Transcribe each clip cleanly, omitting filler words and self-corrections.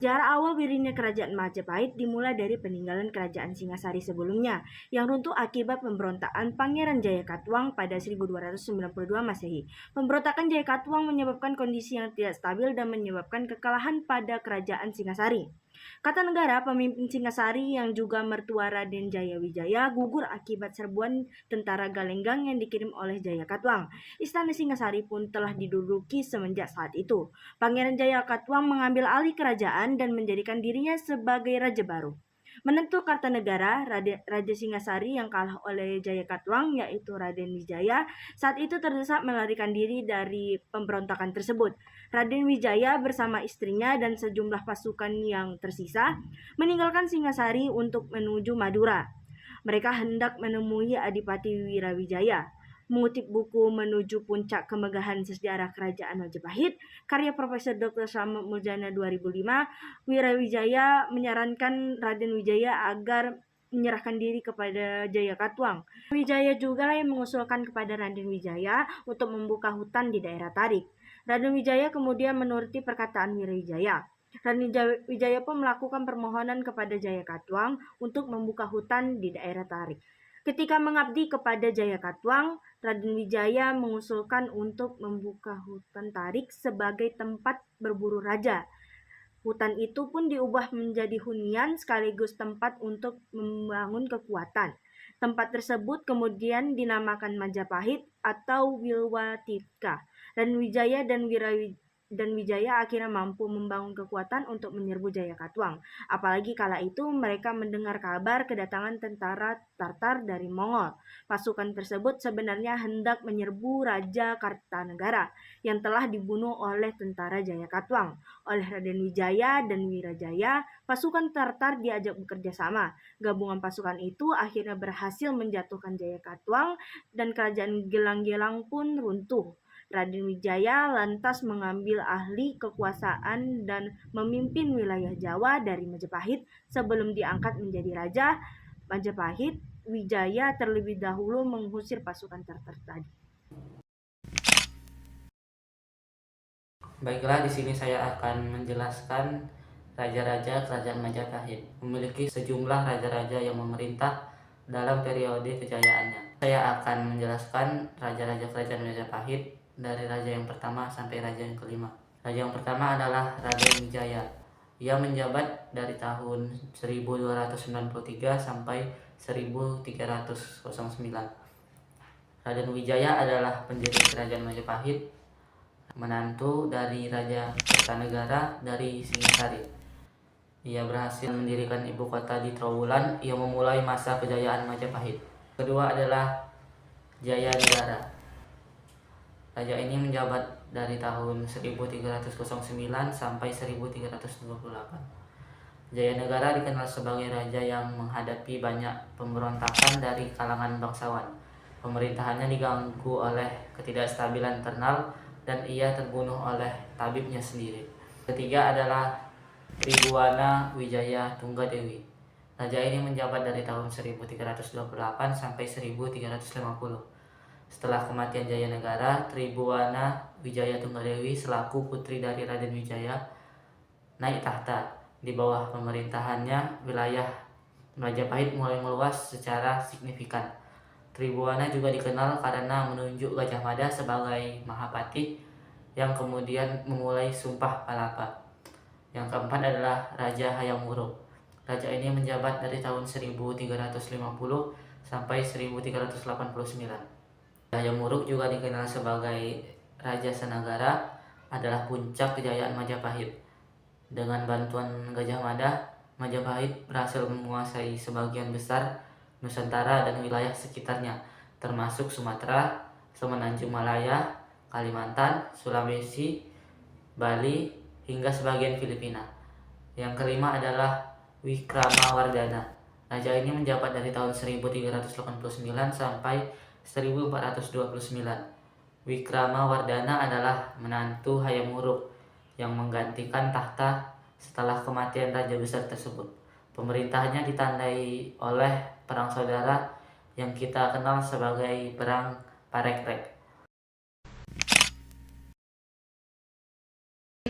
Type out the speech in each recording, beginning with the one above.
Sejarah awal berdirinya Kerajaan Majapahit dimulai dari peninggalan Kerajaan Singasari sebelumnya, yang runtuh akibat pemberontakan Pangeran Jayakatwang pada 1292 Masehi. Pemberontakan Jayakatwang menyebabkan kondisi yang tidak stabil dan menyebabkan kekalahan pada Kerajaan Singasari. Kartanegara, pemimpin Singasari yang juga mertua Raden Jayawijaya, gugur akibat serbuan tentara Galenggang yang dikirim oleh Jayakatwang. Istana Singasari pun telah diduduki semenjak saat itu. Pangeran Jayakatwang mengambil alih kerajaan dan menjadikan dirinya sebagai raja baru. Menentu Kartanegara, Raja Singasari yang kalah oleh Jayakatwang, yaitu Raden Wijaya, saat itu terdesak melarikan diri dari pemberontakan tersebut. Raden Wijaya bersama istrinya dan sejumlah pasukan yang tersisa meninggalkan Singasari untuk menuju Madura. Mereka hendak menemui Adipati Wirawijaya. Mengutip buku Menuju Puncak Kemegahan Sejarah Kerajaan Majapahit, karya Profesor Dr. Slamet Muljana 2005, Wirawijaya menyarankan Raden Wijaya agar menyerahkan diri kepada Jayakatwang. Wijaya juga yang mengusulkan kepada Raden Wijaya untuk membuka hutan di daerah Tarik. Raden Wijaya kemudian menuruti perkataan Wirawijaya. Raden Wijaya pun melakukan permohonan kepada Jayakatwang untuk membuka hutan di daerah Tarik. Ketika mengabdi kepada Jayakatwang, Raden Wijaya mengusulkan untuk membuka hutan Tarik sebagai tempat berburu raja. Hutan itu pun diubah menjadi hunian sekaligus tempat untuk membangun kekuatan. Tempat tersebut kemudian dinamakan Majapahit atau Wilwatika. Raden Wijaya dan Wijaya akhirnya mampu membangun kekuatan untuk menyerbu Jayakatwang. Apalagi kala itu mereka mendengar kabar kedatangan tentara Tartar dari Mongol. Pasukan tersebut sebenarnya hendak menyerbu Raja Kartanegara yang telah dibunuh oleh tentara Jayakatwang. Oleh Raden Wijaya dan Wirajaya, pasukan Tartar diajak bekerja sama. Gabungan pasukan itu akhirnya berhasil menjatuhkan Jayakatwang dan kerajaan Gelang-Gelang pun runtuh. Raden Wijaya lantas mengambil alih kekuasaan dan memimpin wilayah Jawa dari Majapahit sebelum diangkat menjadi Raja Majapahit. Wijaya terlebih dahulu mengusir pasukan Tartar tadi. Baiklah, di sini saya akan menjelaskan raja-raja Kerajaan Majapahit. Memiliki sejumlah raja-raja yang memerintah dalam periode kejayaannya. Saya akan menjelaskan raja-raja Kerajaan Majapahit dari raja yang pertama sampai raja yang kelima. Raja yang pertama adalah Raden Wijaya. Ia menjabat dari tahun 1293 sampai 1309. Raden Wijaya adalah pendiri Kerajaan Majapahit, menantu dari Raja Kartanegara dari Singasari. Ia berhasil mendirikan ibu kota di Trowulan. Ia memulai masa kejayaan Majapahit. Kedua adalah Jayanegara. Raja ini menjabat dari tahun 1309 sampai 1328. Jayanegara dikenal sebagai raja yang menghadapi banyak pemberontakan dari kalangan bangsawan. Pemerintahannya diganggu oleh ketidakstabilan internal dan ia terbunuh oleh tabibnya sendiri. Ketiga adalah Tribhuwana Wijaya Tunggadewi. Raja ini menjabat dari tahun 1328 sampai 1350. Setelah kematian Jayanegara, Tribhuwana Wijaya Tunggadewi selaku putri dari Raden Wijaya naik tahta. Di bawah pemerintahannya, wilayah Majapahit mulai meluas secara signifikan. Tribhuwana juga dikenal karena menunjuk Gajah Mada sebagai Mahapati yang kemudian memulai Sumpah Palapa. Yang keempat adalah Raja Hayam Wuruk. Raja ini menjabat dari tahun 1350 sampai 1389. Hayam Wuruk juga dikenal sebagai Raja Sanagara, adalah puncak kejayaan Majapahit. Dengan bantuan Gajah Mada, Majapahit berhasil menguasai sebagian besar Nusantara dan wilayah sekitarnya, termasuk Sumatera, Semenanjung Malaya, Kalimantan, Sulawesi, Bali, hingga sebagian Filipina. Yang kelima adalah Wikramawardhana. Raja ini menjabat dari tahun 1389 sampai 1429. Wikramawardhana adalah menantu Hayam Wuruk yang menggantikan tahta setelah kematian raja besar tersebut. Pemerintahannya ditandai oleh perang saudara yang kita kenal sebagai Perang Parekrek.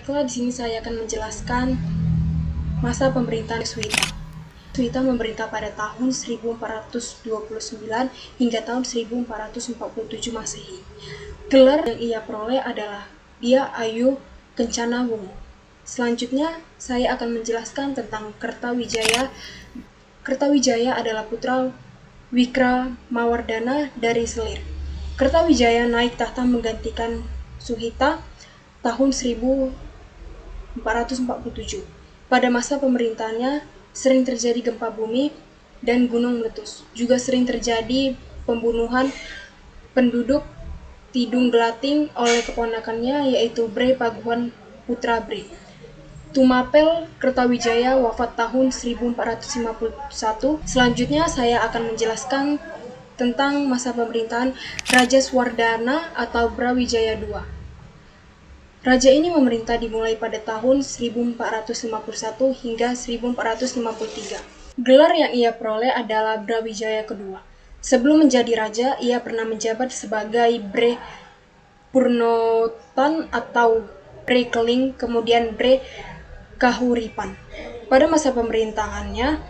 Baiklah, di sini saya akan menjelaskan Masa pemerintahan Suwita. Suwita memerintah pada tahun 1429 hingga tahun 1447 Masehi. Gelar yang ia peroleh adalah Dia Ayu Kencana Wungu. Selanjutnya, saya akan menjelaskan tentang Kertawijaya. Kertawijaya adalah putra Wikramawardhana dari Selir. Kertawijaya naik tahta menggantikan Suhita tahun 1447. Pada masa pemerintahannya, sering terjadi gempa bumi dan gunung meletus. Juga sering terjadi pembunuhan penduduk Tidung Gelating oleh keponakannya yaitu Bre Paguhan Putra Bre. Tumapel Kertawijaya wafat tahun 1451. Selanjutnya saya akan menjelaskan tentang masa pemerintahan Raja Swardhana atau Brawijaya II. Raja ini memerintah dimulai pada tahun 1451 hingga 1453. Gelar yang ia peroleh adalah Brawijaya kedua. Sebelum menjadi raja, ia pernah menjabat sebagai Bre Purnotan atau Bre Keling, kemudian Bre Kahuripan. Pada masa pemerintahannya,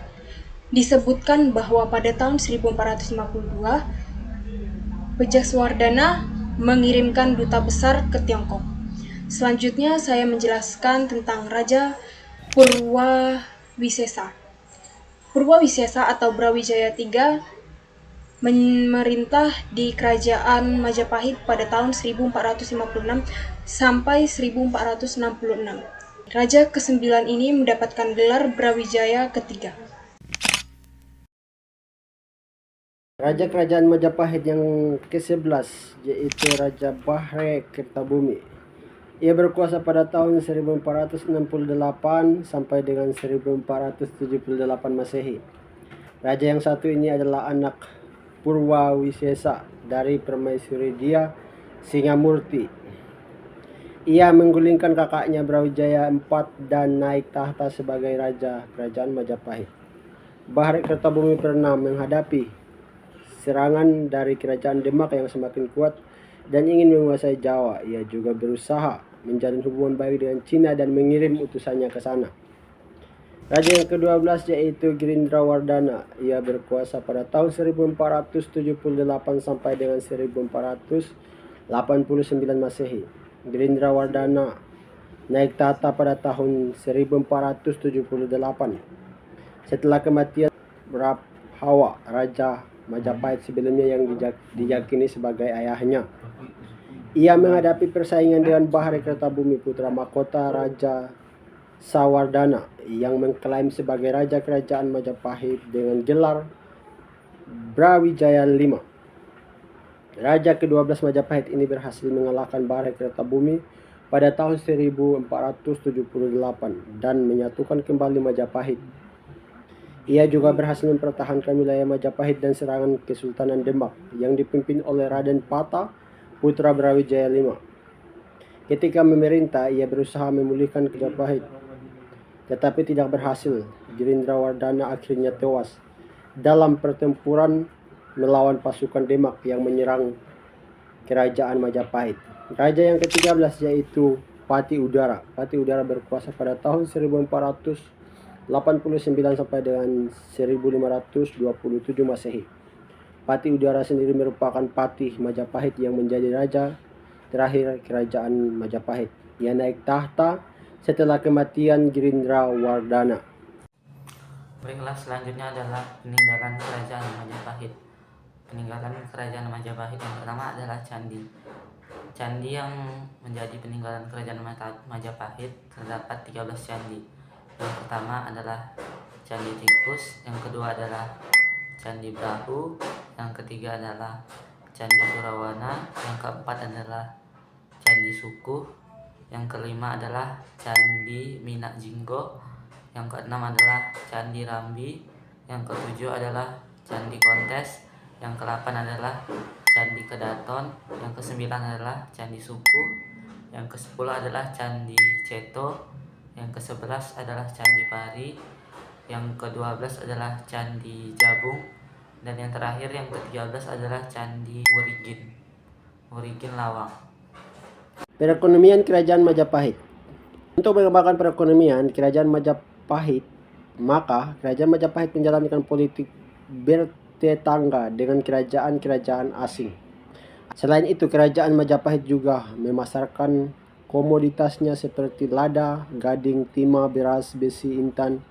disebutkan bahwa pada tahun 1452, Swardhana mengirimkan duta besar ke Tiongkok. Selanjutnya saya menjelaskan tentang Raja Purwawisesa. Purwawisesa atau Brawijaya III memerintah di Kerajaan Majapahit pada tahun 1456 sampai 1466. Raja ke-9 ini mendapatkan gelar Brawijaya ketiga. Raja Kerajaan Majapahit yang ke-11 yaitu Raja Bahre Kertabumi. Ia berkuasa pada tahun 1468 sampai dengan 1478 Masehi. Raja yang satu ini adalah anak Purwawisesa dari Permaisuri Dia Singamurti. Ia menggulingkan kakaknya Brawijaya IV dan naik tahta sebagai raja Kerajaan Majapahit. Bahre Kertabumi pernah menghadapi serangan dari Kerajaan Demak yang semakin kuat dan ingin menguasai Jawa. Ia juga berusaha menjalin hubungan baik dengan Cina dan mengirim utusannya ke sana. Raja yang ke-12 yaitu Girindrawardhana. Ia berkuasa pada tahun 1478 sampai dengan 1489 Masehi. Girindrawardhana naik tahta pada tahun 1478 setelah kematian Prabhawa, Raja Majapahit sebelumnya yang diyakini sebagai ayahnya. Ia menghadapi persaingan dengan Bahre Kertabumi, putra mahkota Raja Sawardhana yang mengklaim sebagai Raja Kerajaan Majapahit dengan gelar Brawijaya V. Raja ke-12 Majapahit ini berhasil mengalahkan Bahre Kertabumi pada tahun 1478 dan menyatukan kembali Majapahit. Ia juga berhasil mempertahankan wilayah Majapahit dan serangan Kesultanan Demak yang dipimpin oleh Raden Pata, putra Brawijaya V. Ketika memerintah, ia berusaha memulihkan Majapahit, tetapi tidak berhasil. Girindrawardhana akhirnya tewas dalam pertempuran melawan pasukan Demak yang menyerang Kerajaan Majapahit. Raja yang ke-13 yaitu Pati Udara. Pati Udara berkuasa pada tahun 1489 sampai dengan 1527 Masehi. Pati Udara sendiri merupakan patih Majapahit yang menjadi raja terakhir Kerajaan Majapahit. Ia naik tahta setelah kematian Girindrawardhana. Baiklah, selanjutnya adalah peninggalan Kerajaan Majapahit. Peninggalan Kerajaan Majapahit yang pertama adalah candi. Candi yang menjadi peninggalan Kerajaan Majapahit terdapat 13 candi. Yang pertama adalah Candi Tikus, yang kedua adalah Candi Brahu, yang ketiga adalah Candi Surawana, yang keempat adalah Candi Sukuh, yang kelima adalah Candi Minak Jinggo, yang keenam adalah Candi Rambi, yang ketujuh adalah Candi Kontes, yang ke-8 adalah Candi Kedaton, yang ke-9 adalah Candi Sukuh, yang ke-10 adalah Candi Ceto, yang ke-11 adalah Candi Pari, yang ke-12 adalah Candi Jabung, dan yang terakhir yang ke-13 adalah Candi Wurigin Lawang. Perekonomian Kerajaan Majapahit. Untuk mengembangkan perekonomian, Kerajaan Majapahit, maka Kerajaan Majapahit menjalankan politik bertetangga dengan kerajaan-kerajaan asing. Selain itu, Kerajaan Majapahit juga memasarkan komoditasnya seperti lada, gading, timah, beras, besi, intan,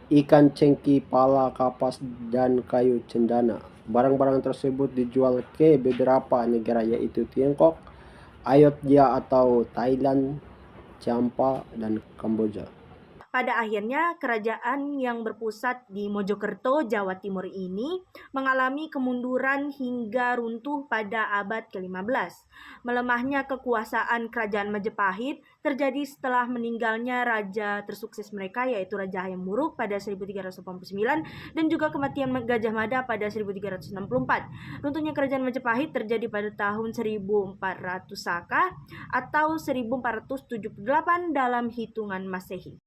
ikan cengkih, pala, kapas, dan kayu cendana. Barang-barang tersebut dijual ke beberapa negara yaitu Tiongkok, Ayodhya atau Thailand, Ciampa, dan Kamboja. Pada akhirnya, kerajaan yang berpusat di Mojokerto, Jawa Timur ini mengalami kemunduran hingga runtuh pada abad ke-15. Melemahnya kekuasaan Kerajaan Majapahit terjadi setelah meninggalnya raja tersukses mereka yaitu Raja Hayam Wuruk pada 1389 dan juga kematian Gajah Mada pada 1364. Runtuhnya Kerajaan Majapahit terjadi pada tahun 1400 Saka atau 1478 dalam hitungan Masehi.